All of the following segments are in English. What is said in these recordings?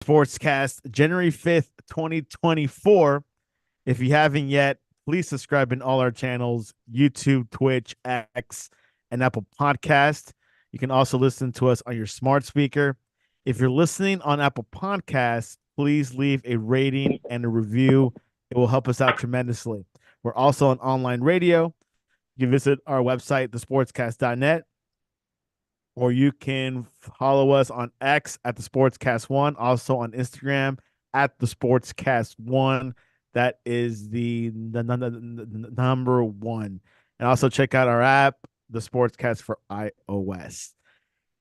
Sportscast, January 5th, 2024. If you haven't yet, please subscribe in all our channels: YouTube, Twitch, X, and Apple Podcast. You can also listen to us on your smart speaker. If you're listening on Apple Podcasts, please leave a rating and a review. It will help us out tremendously. We're also on online radio. You can visit our website, thesportscast.net, or you can follow us on X at the Sportscast One, also on Instagram at the Sportscast One. That is the number one. And also check out our app, the Sportscast for iOS.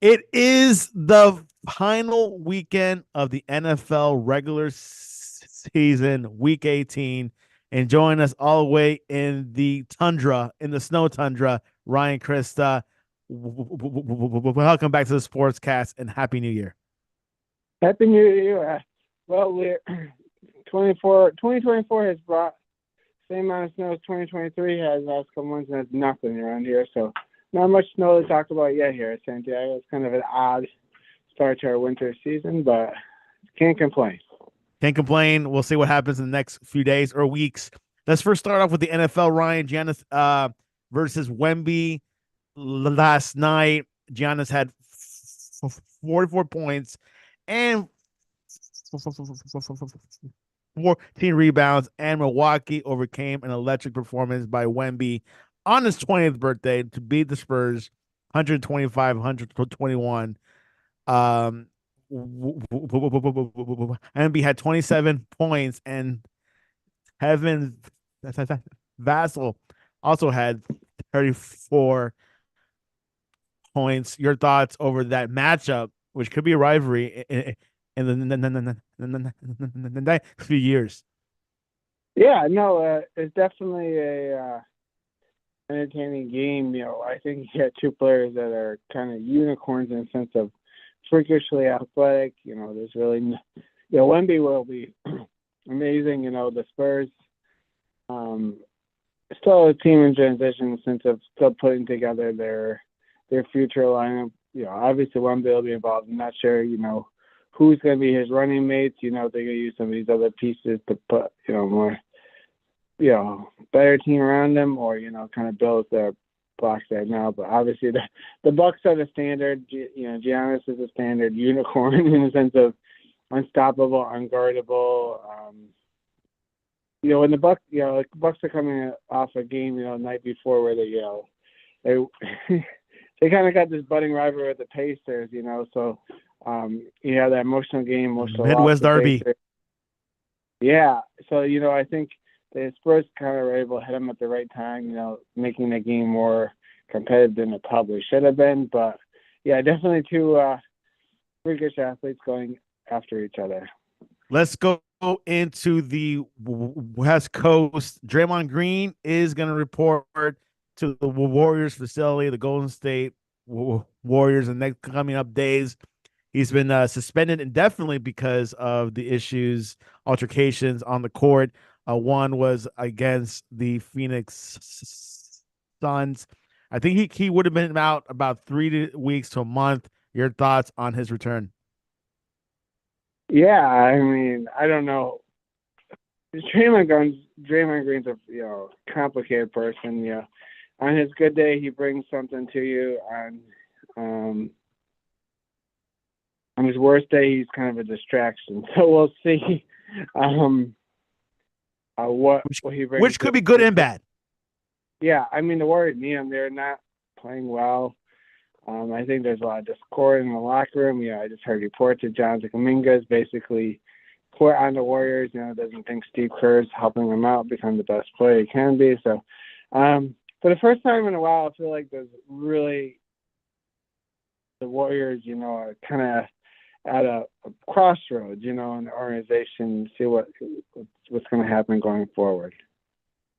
It is the final weekend of the NFL regular season, week 18. And join us all the way in the tundra, in the snow tundra, Ryan, Christa. Welcome back to the Sportscast and Happy New Year. Happy New Year. Well, we're 2024 has brought same amount of snow as 2023 has last couple months, and it's nothing around here. So not much snow to talk about yet here at Santiago. It's kind of an odd start to our winter season, but can't complain. Can't complain. We'll see what happens in the next few days or weeks. Let's first start off with the NFL. Ryan, Giannis versus Wemby last night. Giannis had 44 points and 14 rebounds, and Milwaukee overcame an electric performance by Wemby on his 20th birthday to beat the Spurs 125-121. Wemby had 27 points, and Kevin Vassell also had 34 points. Your thoughts over that matchup, which could be a rivalry in the next few years? Yeah, no, it's definitely a entertaining game. You know, I think you got two players that are kind of unicorns in the sense of freakishly athletic. You know, there's really, Wemby will be amazing. You know, the Spurs, still a team in transition in the sense of still putting together their future lineup. You know, obviously Wemby will be involved. I'm not sure, who's going to be his running mates. They're going to use some of these other pieces to put, more, better team around them, or, kind of build their blocks there now. But obviously the Bucks are the standard. Giannis is a standard unicorn in the sense of unstoppable, unguardable. When the Bucks, Bucks are coming off a game, the night before where they they kind of got this budding rivalry with the Pacers, so you have that emotional game, emotional Midwest Derby. Yeah, so I think the Spurs kind of were able to hit them at the right time, making the game more competitive than it probably should have been. But yeah, definitely two freakish athletes going after each other. Let's go into the West Coast. Draymond Green is going to report to the Warriors facility, the Golden State Warriors, in the next coming up days. He's been suspended indefinitely because of the issues, altercations on the court. One was against the Phoenix Suns. I think he would have been out about 3 weeks to a month. Your thoughts on his return? Yeah, I mean, I don't know. Draymond Green's a complicated person. On his good day, he brings something to you. On his worst day, he's kind of a distraction. So we'll see what he brings. Which could be good and bad. Yeah, I mean, the Warriors need him. They're not playing well. I think there's a lot of discord in the locker room. I just heard reports that Jonathan Kuminga is basically put on the Warriors. Doesn't think Steve Kerr's helping him out become the best player he can be. So, for the first time in a while, I feel like there's really the Warriors, are kind of at a crossroads, in the organization, see what's going to happen going forward.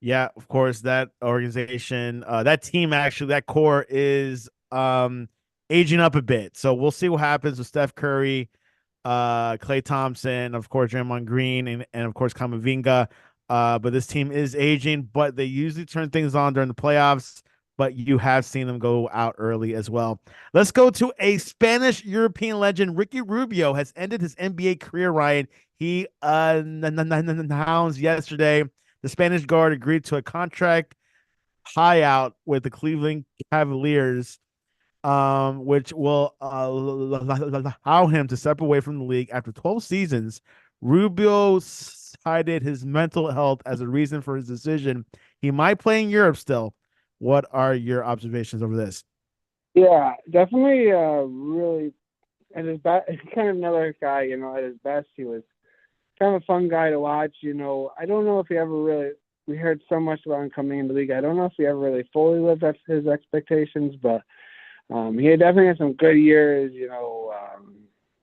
Yeah, of course, that organization, that team, actually, that core is aging up a bit. So we'll see what happens with Steph Curry, Klay Thompson, of course, Draymond Green, and of course, Kamavinga. But this team is aging, but they usually turn things on during the playoffs. but you have seen them go out early as well. Let's go to a Spanish European legend. Ricky Rubio has ended his NBA career, Ryan. He announced yesterday the Spanish guard agreed to a contract buyout with the Cleveland Cavaliers, which will allow him to step away from the league after 12 seasons. Rubio cited his mental health as a reason for his decision. He might play in Europe still. What are your observations over this? Yeah, definitely. Really, at his best, he's kind of another guy. At his best, he was kind of a fun guy to watch. I don't know if he ever really. We heard so much about him coming into the league. I don't know if he ever really fully lived up to his expectations, but he had definitely had some good years.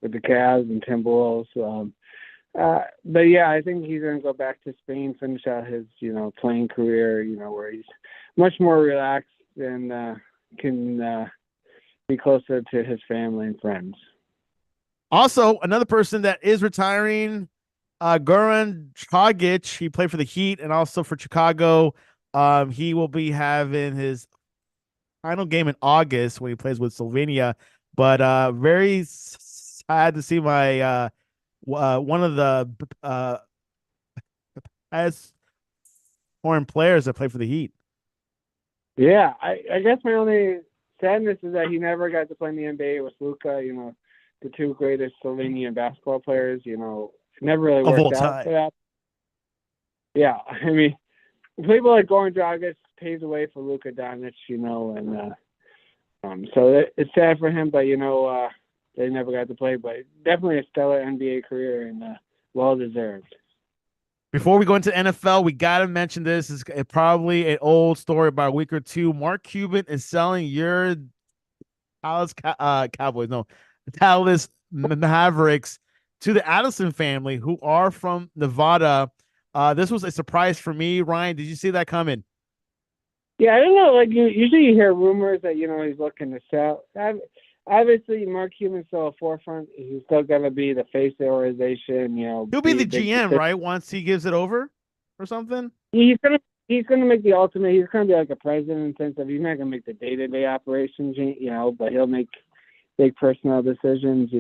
With the Cavs and Timberwolves. But yeah, I think he's going to go back to Spain, finish out his, playing career, where he's much more relaxed and can be closer to his family and friends. Also, another person that is retiring, Goran Dragic. He played for the Heat and also for Chicago. He will be having his final game in August when he plays with Slovenia. But very sad to see my one of the as foreign players that play for the Heat. Yeah, I guess my only sadness is that he never got to play in the NBA with Luka. The two greatest Slovenian basketball players. Never really worked out for that. Yeah, I mean, people like Goran Dragic paves the way for Luka Doncic, and so it's sad for him, but they never got to play. But definitely a stellar NBA career and well deserved. Before we go into NFL, we got to mention this. It's probably an old story, about a week or two. Mark Cuban is selling your Dallas Cowboys, no, Dallas Mavericks to the Addison family, who are from Nevada. This was a surprise for me. Ryan, did you see that coming? Yeah, I don't know. Like, usually you hear rumors that, he's looking to sell. Obviously, Mark Cuban's still a forefront. He's still going to be the face of the organization. He'll be the GM, right? Once he gives it over or something. He's gonna make the ultimate. He's gonna be like a president in the sense of he's not gonna make the day-to-day operations, but he'll make big personnel decisions.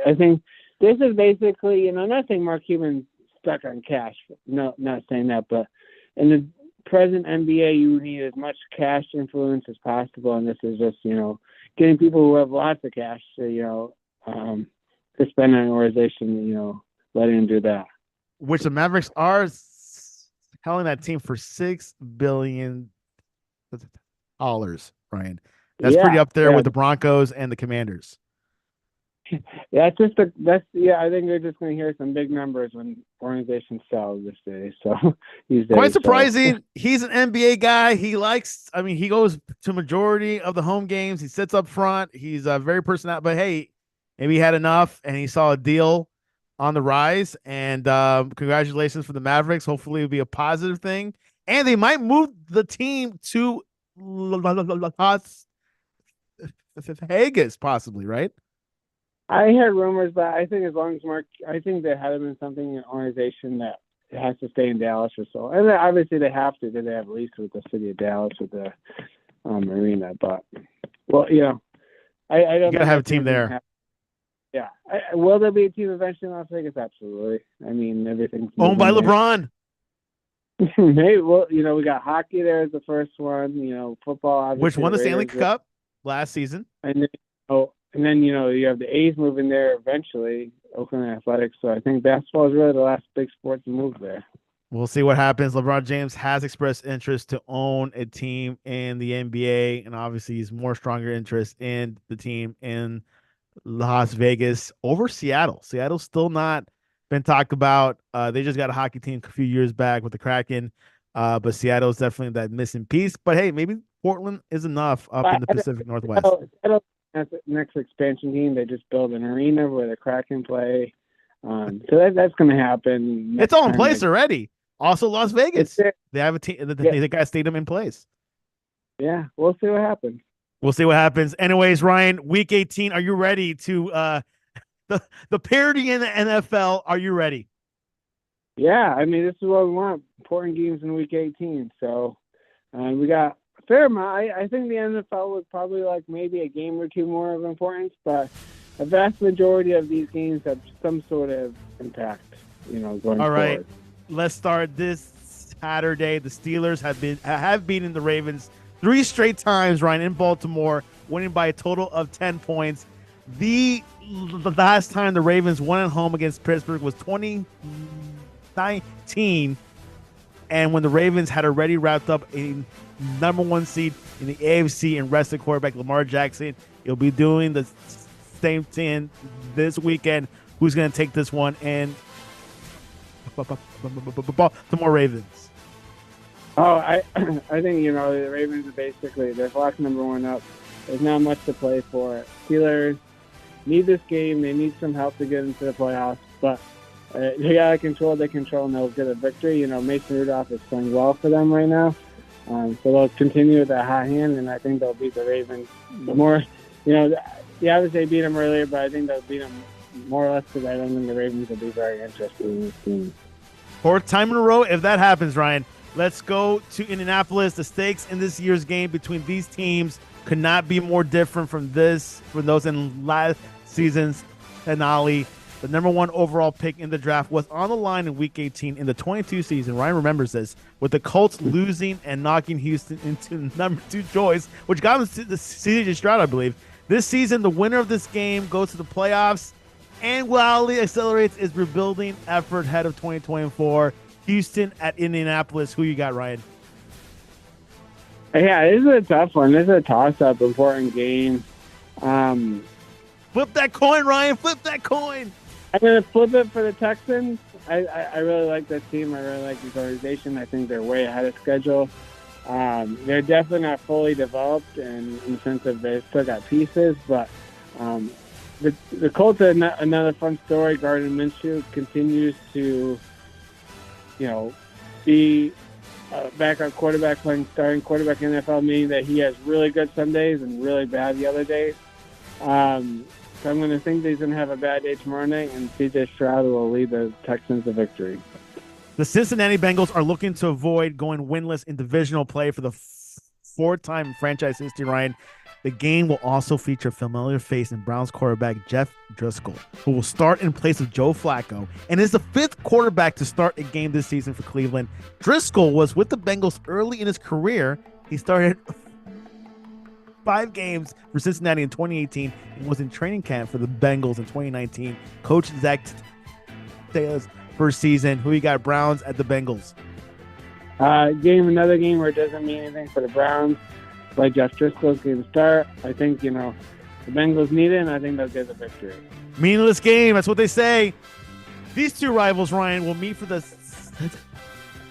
I think this is basically, not saying Mark Cuban's stuck on cash. No, not saying that, but in the present NBA, you need as much cash influence as possible, and this is just, getting people who have lots of cash to spend on an organization, letting them do that. Which the Mavericks are selling that team for $6 billion, Ryan. That's pretty up there with the Broncos and the Commanders. Yeah, I think they're just going to hear some big numbers when organizations sell this day. So quite surprising. So. He's an NBA guy. He goes to majority of the home games. He sits up front. He's a very personal. But hey, maybe he had enough and he saw a deal on the rise. And congratulations for the Mavericks. Hopefully, it'll be a positive thing. And they might move the team to Las Vegas, possibly, right? I heard rumors, but I think as long as I think there had been something in an organization that has to stay in Dallas or so. And obviously they have to, because they have a lease with the city of Dallas with the arena. But, well, I don't. You gotta have a team there. Yeah. Will there be a team eventually in Las Vegas? Absolutely. I mean, everything's owned by LeBron. Maybe. Well, we got hockey there as the first one. Football, obviously, which won the Stanley Cup last season. And then, you have the A's moving there eventually, Oakland Athletics. So I think basketball is really the last big sport to move there. We'll see what happens. LeBron James has expressed interest to own a team in the NBA, and obviously he's more stronger interest in the team in Las Vegas over Seattle. Seattle's still not been talked about. They just got a hockey team a few years back with the Kraken, but Seattle's definitely that missing piece. But hey, maybe Portland is enough up in the Pacific Northwest. Next expansion team, they just build an arena where the Kraken play. So that's going to happen. It's all in place already. Also, Las Vegas, they have a team. They got a stadium in place. Yeah, we'll see what happens. We'll see what happens. Anyways, Ryan, Week 18, are you ready to the parity in the NFL? Are you ready? Yeah, I mean, this is what we want. Important games in Week 18. So we got fair amount. I think the NFL would probably like maybe a game or two more of importance, but a vast majority of these games have some sort of impact, going All right, forward. let's start this Saturday. The Steelers have beaten the Ravens 3 straight times, Ryan, in Baltimore, winning by a total of 10 points. The last time the Ravens won at home against Pittsburgh was 2019, and when the Ravens had already wrapped up a number 1 seed in the AFC and rested quarterback Lamar Jackson. He'll be doing the same thing this weekend. Who's going to take this one and Baltimore Ravens? Oh, I think the Ravens are basically they're locked number 1 up. There's not much to play for. Steelers need this game. They need some help to get into the playoffs, but they gotta control. They control, and they'll get a victory. Mason Rudolph is playing well for them right now, so they'll continue with that hot hand, and I think they'll beat the Ravens. The more, obviously they beat them earlier, but I think they'll beat them more or less because I don't think the Ravens will be very interested in this game. 4th time in a row. If that happens, Ryan, let's go to Indianapolis. The stakes in this year's game between these teams could not be more different from those in last season's finale. The number 1 overall pick in the draft was on the line in Week 18 in the 22 season. Ryan remembers this, with the Colts losing and knocking Houston into number 2 choice, which got them to the CJ Stroud, I believe. This season, the winner of this game goes to the playoffs and wildly accelerates its rebuilding effort ahead of 2024. Houston at Indianapolis. Who you got, Ryan? Yeah, this is a tough one. This is a toss-up, important game. Flip that coin, Ryan. Flip that coin. I'm going to flip it for the Texans. I really like this team. I really like this organization. I think they're way ahead of schedule. They're definitely not fully developed in the sense of they've still got pieces, but the Colts are another fun story. Gardner Minshew continues to, be backup quarterback playing starting quarterback in the NFL, meaning that he has really good some days and really bad the other days. So I'm going to think that he's going to have a bad day tomorrow night, and CJ Stroud will lead the Texans to victory. The Cincinnati Bengals are looking to avoid going winless in divisional play for the 4th time in franchise history, Ryan. The game will also feature a familiar face in Browns quarterback Jeff Driscoll, who will start in place of Joe Flacco and is the 5th quarterback to start a game this season for Cleveland. Driscoll was with the Bengals early in his career. He started 5 games for Cincinnati in 2018 and was in training camp for the Bengals in 2019. Coach Zach Taylor's first season. Who you got, Browns at the Bengals? Another game where it doesn't mean anything for the Browns. Like Jeff Driscoll's going to start. I think, the Bengals need it, and I think they'll get the victory. Meaningless game. That's what they say. These 2 rivals, Ryan, will meet for the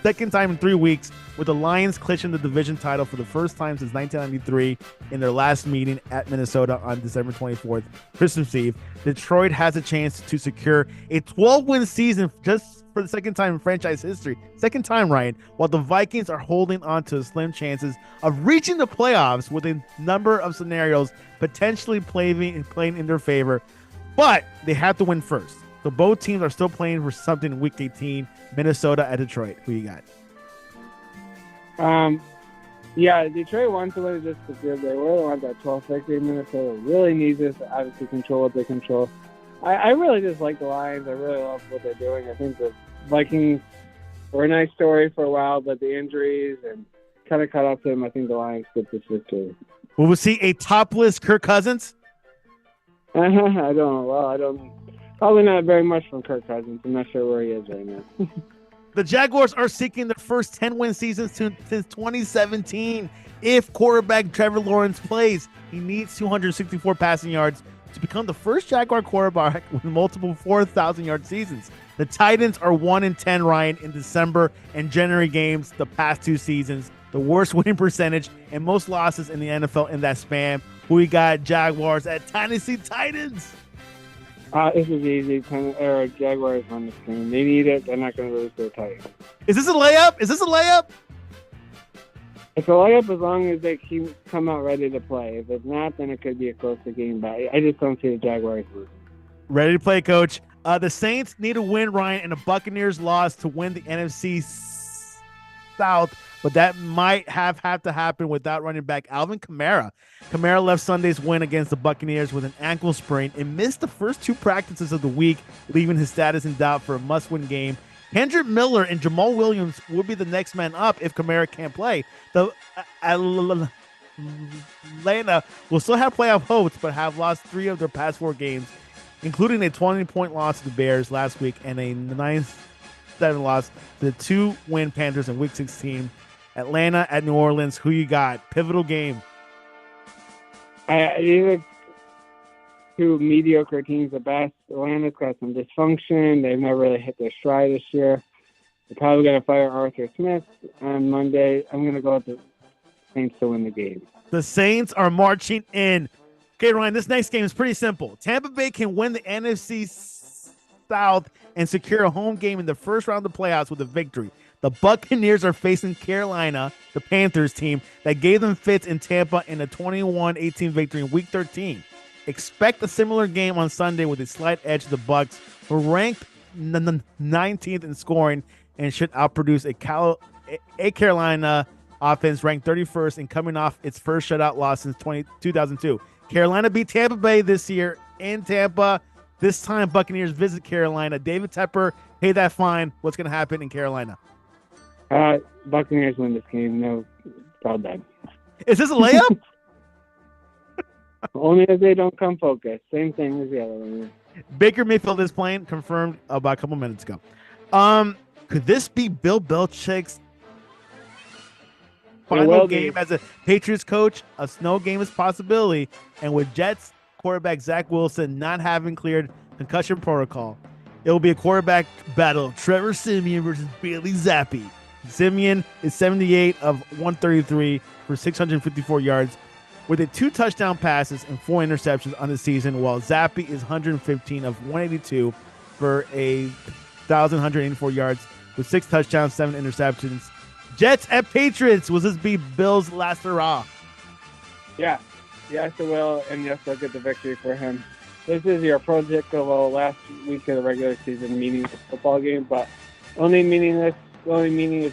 second time in 3 weeks, with the Lions clinching the division title for the first time since 1993 in their last meeting at Minnesota on December 24th, Christmas Eve. Detroit has a chance to secure a 12-win season just for the second time in franchise history. Second time, Ryan, while the Vikings are holding on to slim chances of reaching the playoffs with a number of scenarios potentially playing in their favor. But they have to win first. So both teams are still playing for something in Week 18. Minnesota at Detroit. Who you got? Detroit wants to win just because they really want that 12th victory. Minnesota really needs this to obviously control what they control. I really just like the Lions. I really love what they're doing. I think the Vikings were a nice story for a while, but the injuries and kind of caught up to them. I think the Lions get this victory. Will we see a topless Kirk Cousins? I don't know. Well, probably not very much from Kirk Cousins. I'm not sure where he is right now. The Jaguars are seeking their first 10-win season since 2017. If quarterback Trevor Lawrence plays, he needs 264 passing yards to become the first Jaguar quarterback with multiple 4,000-yard seasons. The Titans are 1-10, Ryan, in December and January games the past 2 seasons. The worst winning percentage and most losses in the NFL in that span. We got Jaguars at Tennessee Titans. This is easy. Jaguars on this game. They need it. They're not going to lose to the Titans. Is this a layup? It's a layup as long as they come out ready to play. If it's not, then it could be a closer game. But I just don't see the Jaguars losing. Ready to play, Coach. The Saints need a win, Ryan, and the Buccaneers lost to win the NFC South, but that might have to happen without running back Alvin Kamara. Kamara left Sunday's win against the Buccaneers with an ankle sprain and missed the first 2 practices of the week, leaving his status in doubt for a must-win game. Kendrick Miller and Jamal Williams will be the next man up if Kamara can't play. The Atlanta will still have playoff hopes, but have lost 3 of their past 4 games, including a 20-point loss to the Bears last week and a 9-7 loss to the 2-win Panthers in Week 16. Atlanta at New Orleans. Who you got? Pivotal game. These are 2 mediocre teams at best. Atlanta's got some dysfunction. They've never really hit their stride this year. They're probably going to fire Arthur Smith on Monday. I'm going to go with the Saints to win the game. The Saints are marching in. Okay, Ryan, this next game is pretty simple. Tampa Bay can win the NFC South and secure a home game in the first round of the playoffs with a victory. The Buccaneers are facing Carolina, the Panthers team that gave them fits in Tampa in a 21-18 victory in Week 13. Expect a similar game on Sunday with a slight edge to the Bucs, who are ranked 19th in scoring and should outproduce a Carolina offense ranked 31st and coming off its first shutout loss since 2002. Carolina beat Tampa Bay this year in Tampa. This time, Buccaneers visit Carolina. David Tepper, pay that fine. What's going to happen in Carolina? Buccaneers win this game. No, it's all done. Is this a layup? Only if they don't come focused. Same thing as the other one. Baker Mayfield is playing, confirmed about a couple minutes ago. Could this be Bill Belichick's final game as a Patriots coach? A snow game is a possibility, and with Jets quarterback Zach Wilson not having cleared concussion protocol, it will be a quarterback battle. Trevor Siemian versus Bailey Zappi. Siemian is 78 of 133 for 654 yards with 2 touchdown passes and 4 interceptions on the season, while Zappi is 115 of 182 for 1,184 yards with 6 touchdowns, 7 interceptions. Jets at Patriots. Will this be Bill's last hurrah? Yeah. Yes, it will, and yes, they'll get the victory for him. This is your predictable last week of the regular season meaningless football game, but the only meaning is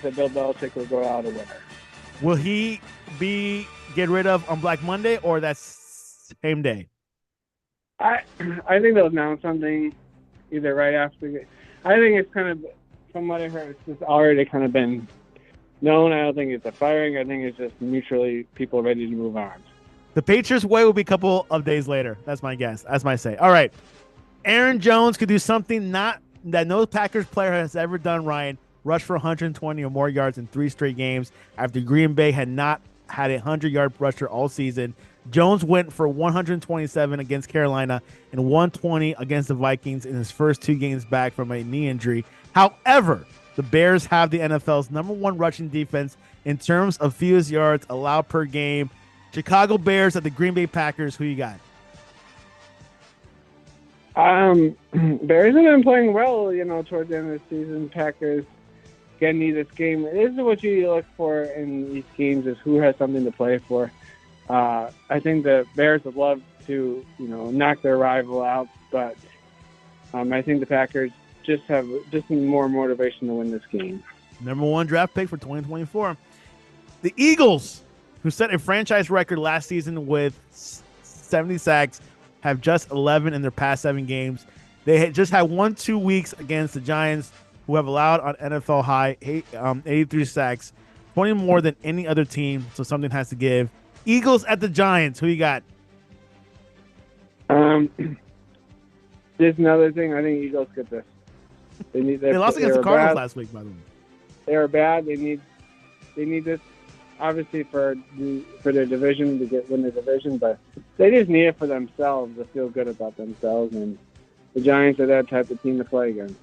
that Bill Belichick will go out a winner. Will he get rid of on Black Monday or that same day? I think they'll announce something either right after. I think it's kind of, from what I heard, it's just already kind of been known. I don't think it's a firing. I think it's just mutually people ready to move on. The Patriots way will be a couple of days later. That's my guess. That's my say. All right. Aaron Jones could do something that no Packers player has ever done, Ryan. Rush for 120 or more yards in 3 straight games after Green Bay had not had a 100-yard rusher all season. Jones went for 127 against Carolina and 120 against the Vikings in his first 2 games back from a knee injury. However, the Bears have the NFL's #1 rushing defense in terms of fewest yards allowed per game. Chicago Bears at the Green Bay Packers. Who you got? Bears have been playing well, towards the end of the season. Packers again need this game. This is what you look for in these games: is who has something to play for. I think the Bears would love to, knock their rival out, but I think the Packers just need more motivation to win this game. #1 draft pick for 2024. The Eagles, who set a franchise record last season with 70 sacks, have just 11 in their past 7 games. They had just had 1-2 weeks against the Giants, who have allowed on NFL high 83 sacks, 20 more than any other team, so something has to give. Eagles at the Giants. Who you got? There's another thing. I think Eagles get this. They lost against the Cardinals last week, by the way. They were bad. They need this, obviously, for their division to win the division, but they just need it for themselves to feel good about themselves. And the Giants are that type of team to play against.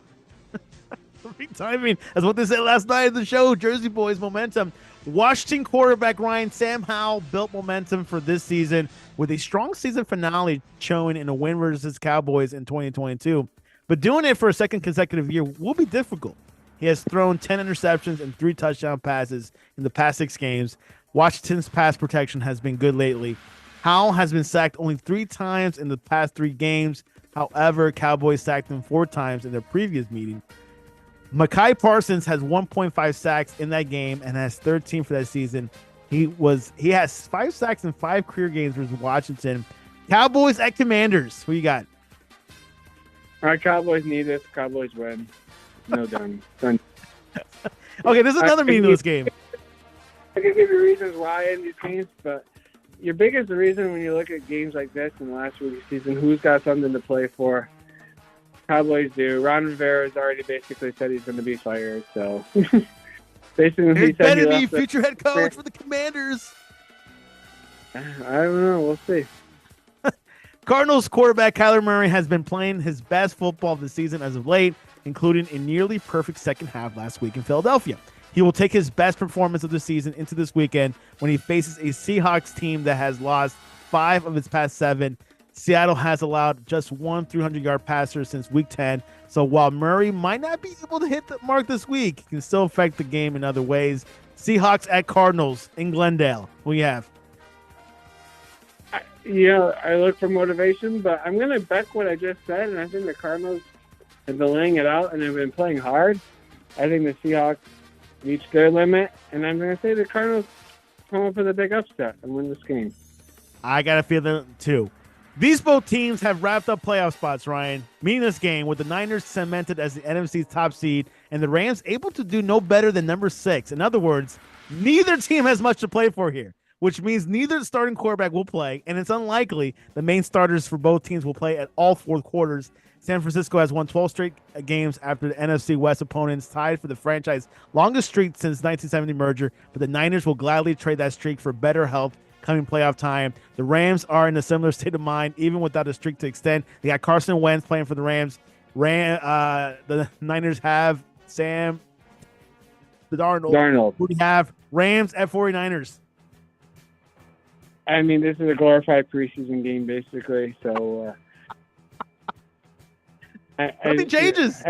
Perfect timing. That's what they said last night of the show. Jersey Boys momentum. Washington quarterback Ryan Sam Howell built momentum for this season with a strong season finale showing in a win versus Cowboys in 2022. But doing it for a second consecutive year will be difficult. He has thrown 10 interceptions and 3 touchdown passes in the past 6 games. Washington's pass protection has been good lately. Howell has been sacked only 3 times in the past 3 games. However, Cowboys sacked him 4 times in their previous meeting. Mekhi Parsons has 1.5 sacks in that game and has 13 for that season. He has 5 sacks in 5 career games versus Washington. Cowboys at Commanders. Who you got? Our Cowboys need this. Cowboys win. No, done. Okay, there's another meaningless game. I can give you reasons why in these games, but your biggest reason when you look at games like this in the last week of the season, who's got something to play for? Cowboys do. Ron Rivera's already basically said he's going to be fired, so basically he said better be future head coach for the Commanders. I don't know. We'll see. Cardinals quarterback Kyler Murray has been playing his best football of the season as of late, including a nearly perfect second half last week in Philadelphia. He will take his best performance of the season into this weekend when he faces a Seahawks team that has lost 5 of its past 7. Seattle has allowed just 1 300-yard passer since week 10. So while Murray might not be able to hit the mark this week, he can still affect the game in other ways. Seahawks at Cardinals in Glendale. Who you have? I look for motivation, but I'm going to back what I just said, and I think the Cardinals have been laying it out and have been playing hard. I think the Seahawks reached their limit, and I'm going to say the Cardinals come up with a big upset and win this game. I got a feeling, too. These both teams have wrapped up playoff spots, Ryan, meaning this game with the Niners cemented as the NFC's top seed and the Rams able to do no better than number 6. In other words, neither team has much to play for here, which means neither starting quarterback will play, and it's unlikely the main starters for both teams will play at all 4 quarters. San Francisco has won 12 straight games after the NFC West opponents tied for the franchise longest streak since 1970 merger, but the Niners will gladly trade that streak for better health coming playoff time. The Rams are in a similar state of mind, even without a streak to extend. They got Carson Wentz playing for the Rams. The Niners have Sam Darnold. Who do you have? Rams at 49ers. I mean, this is a glorified preseason game, basically, so... Nothing changes.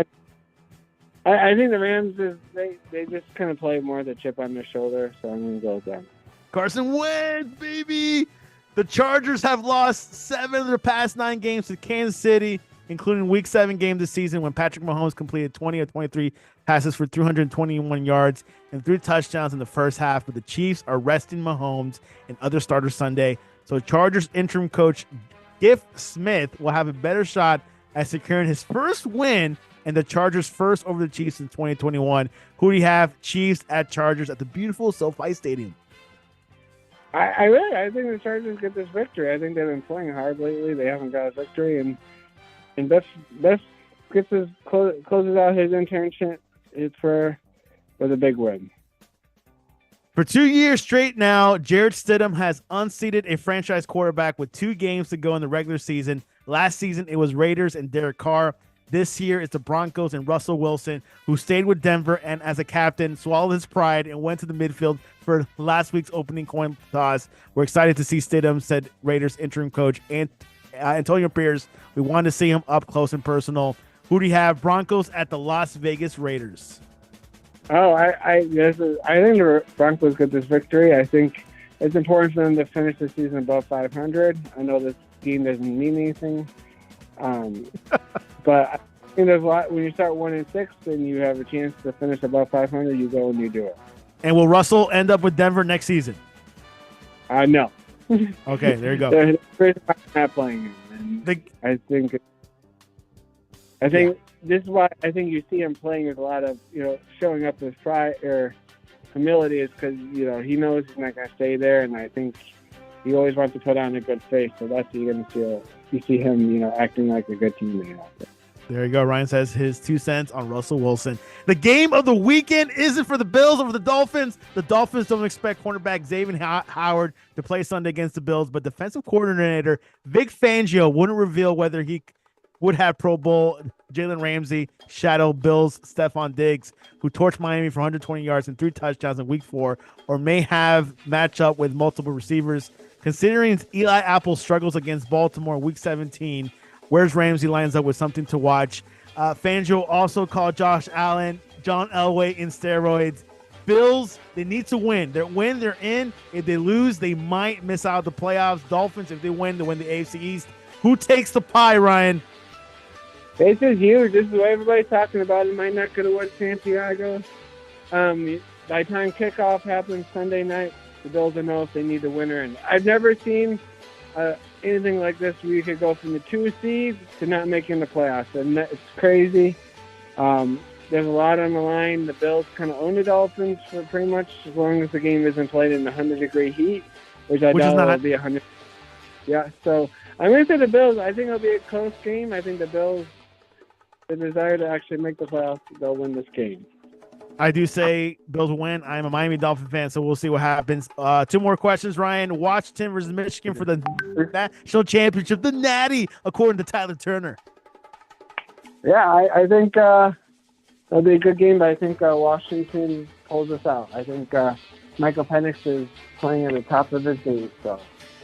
I think the Rams, they just kind of play more of the chip on their shoulder, so I'm going to go with them. Carson Wentz, baby. The Chargers have lost 7 of their past 9 games to Kansas City, including Week 7 game this season when Patrick Mahomes completed 20 of 23 passes for 321 yards and 3 touchdowns in the first half. But the Chiefs are resting Mahomes and other starters Sunday, so Chargers interim coach Giff Smith will have a better shot at securing his first win and the Chargers' first over the Chiefs in 2021. Who do you have? Chiefs at Chargers at the beautiful SoFi Stadium. I think the Chargers get this victory. I think they've been playing hard lately. They haven't got a victory, and Best closes out his internship for the big win. For 2 years straight now, Jarrett Stidham has unseated a franchise quarterback with 2 games to go in the regular season. Last season, it was Raiders and Derek Carr. This year, it's the Broncos and Russell Wilson, who stayed with Denver and, as a captain, swallowed his pride and went to the midfield for last week's opening coin toss. We're excited to see Stidham, said Raiders interim coach Antonio Pierce. We want to see him up close and personal. Who do you have? Broncos at the Las Vegas Raiders. Oh, I think the Broncos get this victory. I think it's important for them to finish the season above 500. I know this game doesn't mean anything, but I think there's a lot. When you start 1-6 and you have a chance to finish above 500, you go and you do it. And will Russell end up with Denver next season? No. Okay, there you go. They're not playing him. I think this is why I think you see him playing with a lot of, showing up with pride or humility, is because, he knows he's not going to stay there, and I think he always wants to put on a good face, so that's what you're going to feel. You see him, acting like a good teammate out there. There you go. Ryan says his 2 cents on Russell Wilson. The game of the weekend isn't for the Bills over the Dolphins. The Dolphins don't expect cornerback Xavier Howard to play Sunday against the Bills, but defensive coordinator Vic Fangio wouldn't reveal whether he would have Pro Bowl Jalen Ramsey shadow Bills Stephon Diggs, who torched Miami for 120 yards and 3 touchdowns in Week 4, or may have matchup with multiple receivers. Considering Eli Apple struggles against Baltimore in Week 17, where's Ramsey lines up with something to watch. Fangio also called Josh Allen John Elway in steroids. Bills, they need to win. They're in. If they lose, they might miss out the playoffs. Dolphins, if they win the AFC East. Who takes the pie, Ryan? This is huge. This is what everybody's talking about in my neck of the woods, Santiago. By the time kickoff happens Sunday night, the Bills will know if they need a winner. And I've never seen anything like this where you could go from the 2 seed to not making the playoffs. And it's crazy. There's a lot on the line. The Bills kind of own the Dolphins for pretty much as long as the game isn't played in 100-degree heat, which I doubt will be 100. Yeah, so I'm going to say the Bills. I think it'll be a close game. I think the Bills, the desire to actually make the playoffs, they'll win this game. I do say Bills will win. I'm a Miami Dolphin fan, so we'll see what happens. 2 more questions, Ryan. Washington versus Michigan for the national championship, the Natty, according to Tyler Turner. Yeah, I think it'll be a good game, but I think Washington pulls us out. I think Michael Penix is playing at the top of his game. So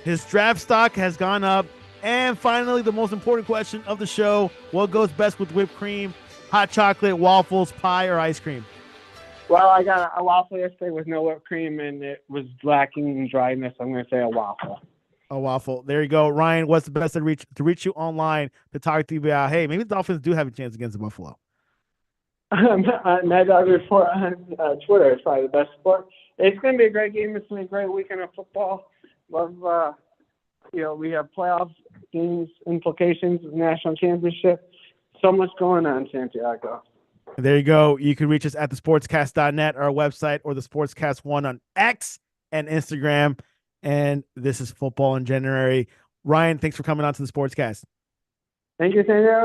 his draft stock has gone up. And finally, the most important question of the show: what goes best with whipped cream, hot chocolate, waffles, pie, or ice cream? Well, I got a waffle yesterday with no whipped cream, and it was lacking in dryness. I'm going to say a waffle. A waffle. There you go. Ryan, what's the best to reach you online to talk to you about, hey, maybe the Dolphins do have a chance against the Buffalo? Mad Dog Report on Twitter is probably the best sport. It's going to be a great game. It's going to be a great weekend of football. Love, we have playoff games, implications, national championship. So much going on, Santiago. There you go. You can reach us at thesportscast.net, our website, or the Sportscast1 on X and Instagram. And this is Football in January. Ryan, thanks for coming on to the Sportscast. Thank you, Santiago.